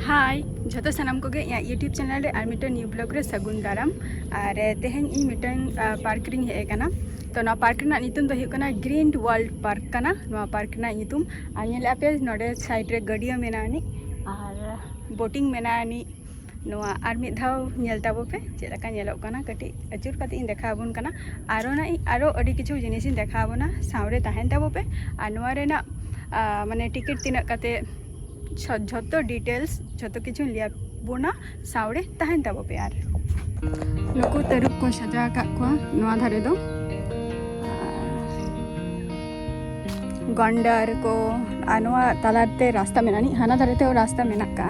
हाय जो सामान को यूट्यूब चैनल रे मिटन न्यू ब्लॉग रे सगुन दाराम और तेहन इन मिटन पार्क रे हेकना तो ना पार्क ना नितुम दो हुकना ग्रीन वर्ल्ड पार्क कना ना पार्क ना नितुम आने पे नोडे साइड रे गडिया मेनानी और बोटिंग मेनानी नोआ आर मिद धाव नेल ताबो पे चेलका नेलोग कना कटी अचुर कते इन देखाबोन कना आरो ना आरो अडी किछु जिनिस इन देखाबोना सावरे ताहेन ताबो पे आ नोआ रे ना माने टिकट तिना कते जो डिटेल्स जो किचु लिया बोना सावड़े तहन तब पे यार नुकु तरुप को सजा का धारे दो गंडार को आनवा तलाते रास्ता मेनानी हाना धारे ते रास्ता मेना का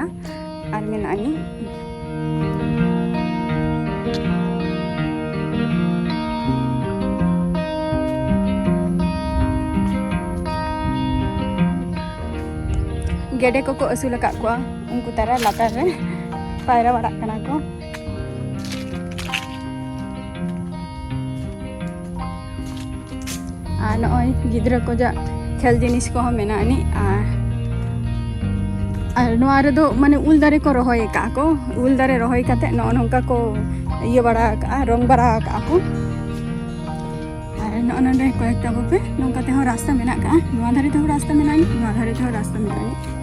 आर मेनानी गेडे को असूल उनको तारा लातार रे पायरा बड़ा कना को नॉय गिद्रा को जा खेल जिनिस को मेनानी माने उल दारे को रहोय का को उल दारे रहोय काते नोनका को ये बड़ा का रंग बड़ा का को नोनरे को एक तब पे नोनका ते हो रास्ता मेना का नोआ धारे ते रास्ता मेनानी नोआ धारे ते रास्ता मेनानी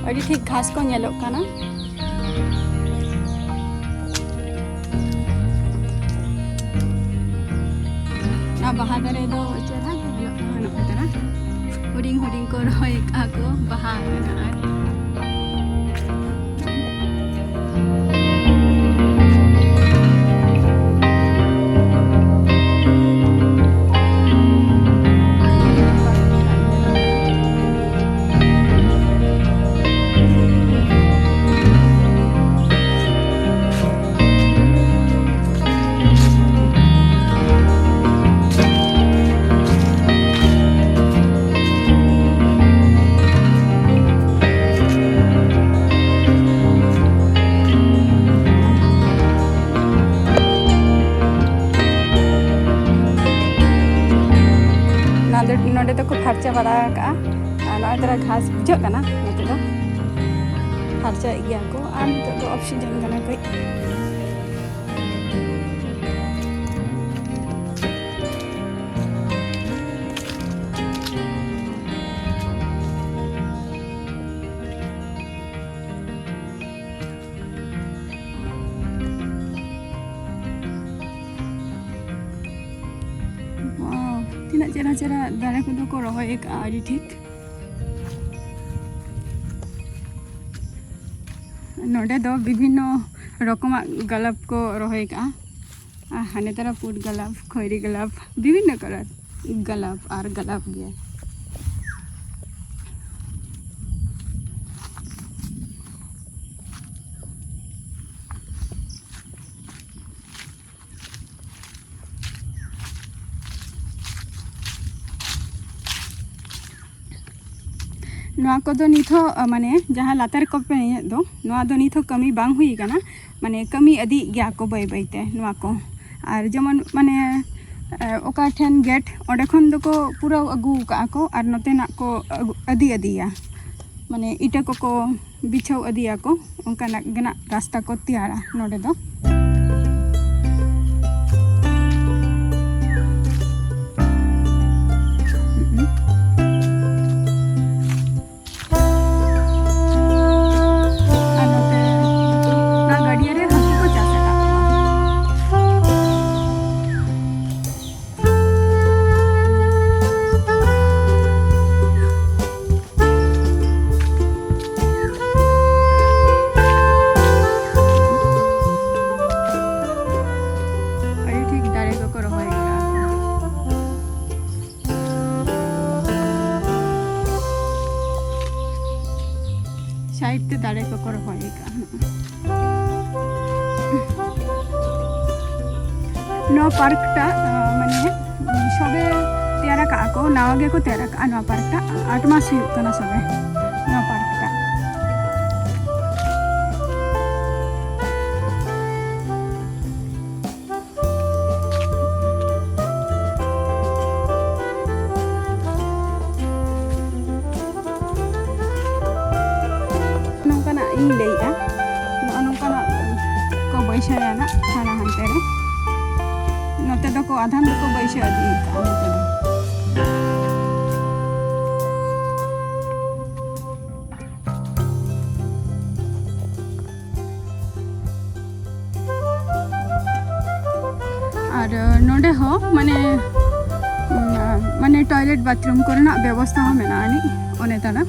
अड़ी ठीक घास को नेलोग कना ना बाहा दारे दो चेरा नेलोग कना नोकतरा हुडिंग हुडिंग को रोय का को बाहा ना नोडे तो को फर्चा बड़ा का तरह घास बुझना नोते तो फर्चा गया को तो ऑक्सीजन कना कोई तीना चेरा चेरा दारे को रहोय का आड़ी ठीक नोडे दो विभिन्न रकम गलाब को रहोय का हाने तारा पुट गलाब खैरी गलाब विभिन्न कलर गलाब और गलाब गया नोआ को दो निथो माने जहाँ लातार को पे दो नोआ दो निथो कमी बांग हुई कना माने कमी अदी गया को बै बैते नोआ को और जमन माने ओका ठेन गेट ओडे खन दो को पूरा अगू का को और नोते ना को अदी अदिया माने इटा को बिछाव अदिया को उनका ना रास्ता को तैयारा नोडे दो साइड ते दाड़े को रहोय का नो पार्क टा माने सबे तैयारा का को नावगे को तैयारा का नो पार्क टा 8 मास हुई कना सबे नो पार्क टा ᱤᱧ ᱞᱟᱹᱭᱮᱜᱼᱟ ᱱᱚᱜᱼᱚ ᱱᱚᱝᱠᱟᱱᱟᱜ ᱠᱚ ᱵᱟᱹᱭᱥᱟᱹᱣᱟ ᱱᱟᱜ ᱦᱟᱱᱟ ᱦᱟᱱᱛᱮ ᱨᱮ ᱱᱚᱛᱮ ᱫᱚᱠᱚ ᱟᱫᱷᱟᱱ ᱫᱚᱠᱚ ᱵᱟᱹᱭᱥᱟᱹᱣ ᱤᱫᱤ ᱠᱟᱜᱼᱟ ᱱᱚᱛᱮ ᱫᱚ আর নডে হো মানে টয়লেট বাথরুম করেনাক ব্যবস্থা হো মেনাᱜᱼᱟ ᱟᱹᱱᱤᱡ ᱚᱱᱮ ᱛᱟᱱᱟ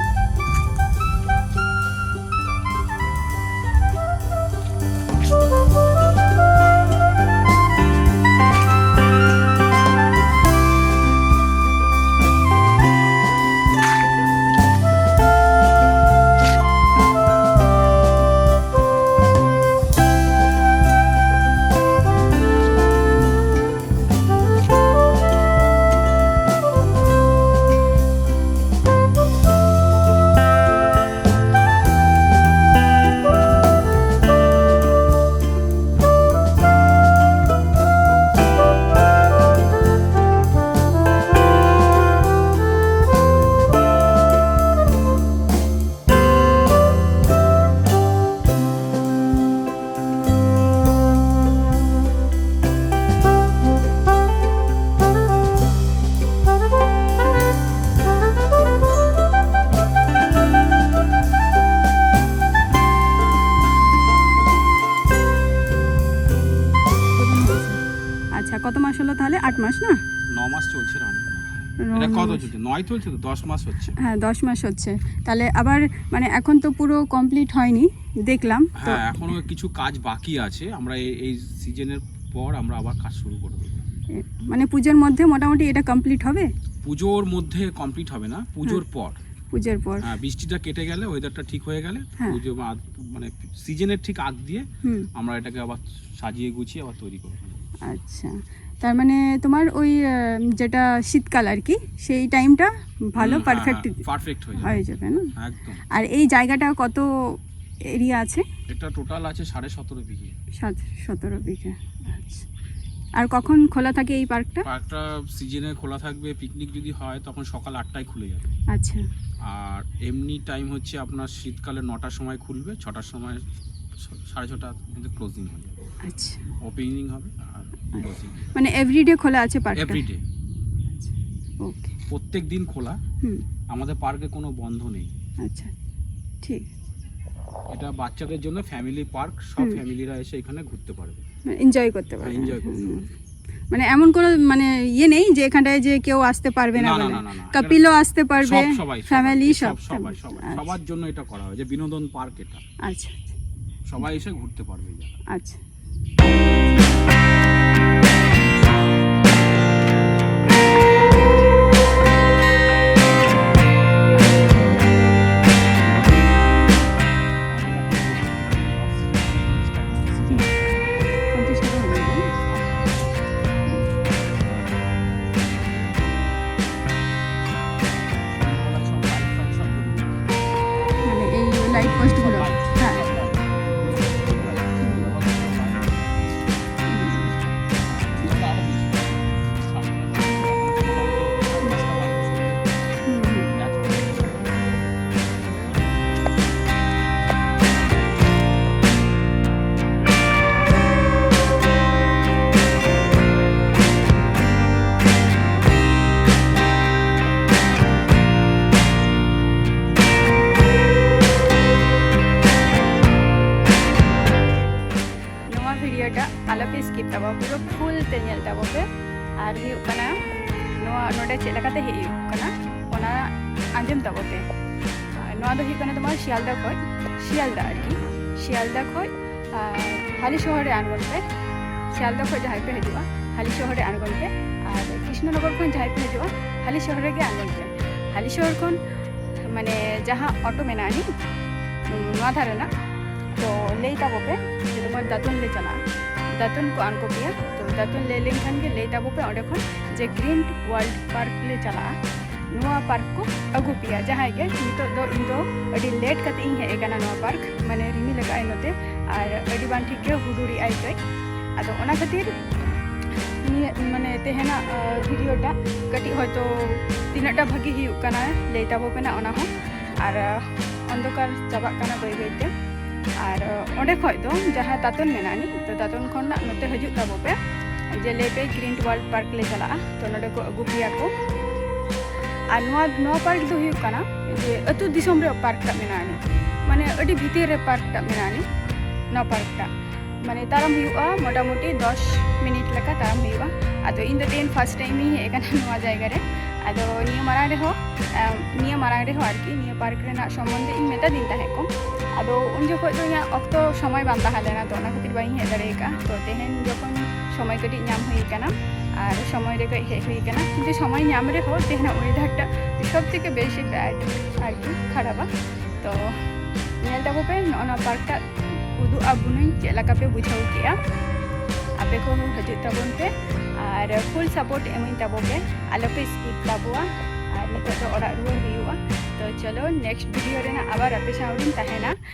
কত মাস হলো তাহলে 8 মাস না 9 মাস চলছে রানি এটা কত চলছে 9 চলছে তো 10 মাস হচ্ছে হ্যাঁ 10 মাস হচ্ছে তাহলে আবার মানে এখন তো পুরো কমপ্লিট হয়নি দেখলাম হ্যাঁ এখনো কিছু কাজ বাকি আছে আমরা এই সিজনের পর আমরা আবার কাজ শুরু করব মানে পূজোর মধ্যে মোটামুটি এটা কমপ্লিট হবে পূজোর মধ্যে কমপ্লিট হবে না পূজোর পর পূজোর পর হ্যাঁ বৃষ্টিটা কেটে গেলে ওয়েদারটা ঠিক হয়ে গেলে পূজো মানে সিজনের ঠিক আগ দিয়ে আমরা এটাকে আবার সাজিয়ে গুছিয়ে আবার তৈরি করব আচ্ছা তার মানে তোমার ওই যেটা শীতকাল আর কি সেই টাইমটা ভালো পারফেক্ট হয়ে যাবে না একদম আর এই জায়গাটা কত এরিয়া আছে এটা টোটাল আছে 17.5 বিঘে 17 বিঘা আচ্ছা আর কখন খোলা থাকে এই পার্কটা সিজনে খোলা থাকবে পিকনিক যদি হয় তখন সকাল 8টায় খুলে যাবে আচ্ছা আর এমনি টাইম হচ্ছে আপনার শীতকালে 9টার সময় খুলবে 6টার সময় 6:30টার মধ্যে ক্লোজিং হবে আচ্ছা ওপেনিং হবে আর ক্লোজিং মানে এভরিডে খোলা আছে পার্কটা এভরিডে ওকে প্রত্যেক দিন খোলা আমাদের পার্কে কোনো বন্ধ নেই আচ্ছা ঠিক এটা বাচ্চাদের জন্য ফ্যামিলি পার্ক সব ফ্যামিলিরা এসে এখানে ঘুরতে পারবে এনজয় করতে পারবে মানে এমন কোনো মানে ইয়ে নেই যে এখানটায় যে কেউ আসতে পারবে না বলে কাপিলও আসতে পারবে ফ্যামিলি সবাই সবার জন্য এটা করা হয় যে বিনোদন পার্ক এটা আচ্ছা সবাই এসে ঘুরতে পারবে আচ্ছা লাইট পোস্টগুলো হ্যাঁ आलोपे स्किप तब पूरा फुल ते नेल तबोपे और हुयु कना नोआ नोडे चेक लकाते हेयु कना ओना आंजम तबोपे नोआ दो हुयु कना तोमार शियालदा खय शियालदा आरकी शियालदा खय हाली शहर रे आनगोन पे शियालदा खय जहां पे हिजुआ हाली शहर रे आनगोन पे और कृष्णनगर खन जहां पे हिजुआ हाली शहर रे गे आनगोन पे हाली शहर खन माने जहां ऑटो मेनानी नोआ धारेना तो ले तबोपे जे तोमार दातुन ले चला दातुन को आनको पिया तो दातुन ले लेनखान के ले तबोपे ओंडे खन जे ग्रीन वर्ल्ड पार्क ले चला नोआ पार्क को अगु पिया जहां गे नितो दो इन दो अडी लेट कते इन हे एकाना नोआ पार्क माने रिमी लगा आइ नते और अडी बान ठीक के हुदुरी आई गई आदो ओना खातिर माने तेहेना भिडियोटा कटी होयतो तिनाटा भागी हियु कना ले तबोपे ना ओना हो और अंधकार चाबा कना बई बईते और ओंडे खoj दो जहाँ तातन मेनानी तो तातन खन नोते हजूग ताबो पे जे लेपे ग्रीन वर्ल्ड पार्क ले चला तो नोडे को अगू पिया को और नोआ पार्क दो हुयुग कना जे अतु दिसोम रे पार्क टा मेनानी माने अडी भीतर रे पार्क टा मेनानी नोआ पार्क टा माने ताराम हुयुगा मोटामुटी 10 मिनिट लेका ताराम हुयुगा आदो इन द दिन फर्स्ट टाइम ही हे कना नोआ जायगा रे आदो निया मारांग रे हो आरकी निया पार्क रे ना संबंधे इन मेता दिन ताहे को आदो उन जो खोज या ऑक्टो समय बांधा हालेना तो ना खातिर बाई हे दरेका तो तेहेन जखन समय कटी नाम हुई कना और समय रे हे हुई कना किंतु समय नाम रे हो तेहना वेदारटा सब থেকে বেশি ব্যাড আর কি খারাপ तो नेल ताबो पे नोना पार्क टा उदु आबुनई चेलाका पे बुझाऊ किया आपे को हजू ताबन पे और फुल सपोर्ट एमइन ताबो पे आलो पे स्किप ताबोआ और नितो तो ओड़ा रुआर हुआ तो चलो नेक्स्ट वीडियो रे ना आबार आपे साउडिन ताहेना।